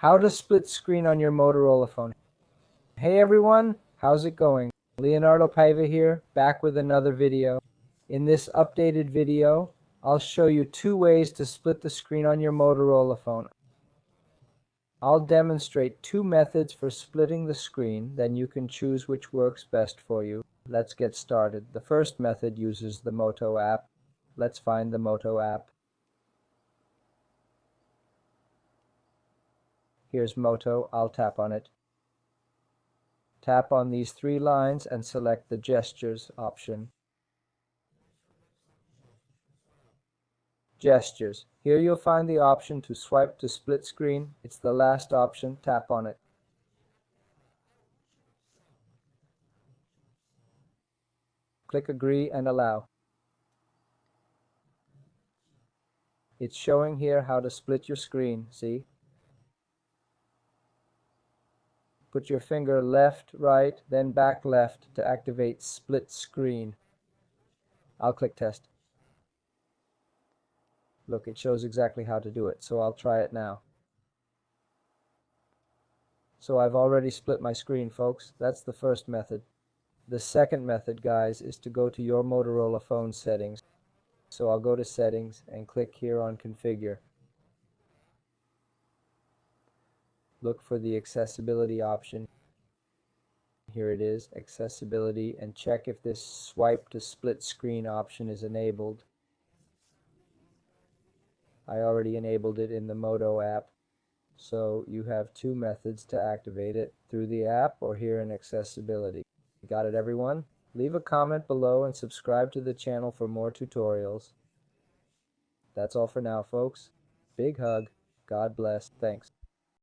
How to split screen on your Motorola phone. Hey everyone, how's it going? Leonardo Paiva here, back with another video. In this updated video, I'll show you two ways to split the screen on your Motorola phone. I'll demonstrate two methods for splitting the screen, then you can choose which works best for you. Let's get started. The first method uses the Moto app. Let's find the Moto app. Here's Moto. I'll tap on it. Tap on these three lines and select the Gestures option. Gestures. Here you'll find the option to swipe to split screen. It's the last option. Tap on it. Click Agree and Allow. It's showing here how to split your screen, see? Put your finger left, right, then back left to activate split screen. I'll click Test. Look, it shows exactly how to do it, so I'll try it now. So I've already split my screen, folks. That's the first method. The second method, guys, is to go to your Motorola phone settings. So I'll go to Settings and click here on Configure. Look for the accessibility option. Here it is, accessibility, and check if this swipe to split screen option is enabled. I already enabled it in the Moto app. So you have two methods to activate it, through the app or here in accessibility. Got it, everyone? Leave a comment below and subscribe to the channel for more tutorials. That's all for now, folks. Big hug. God bless. Thanks.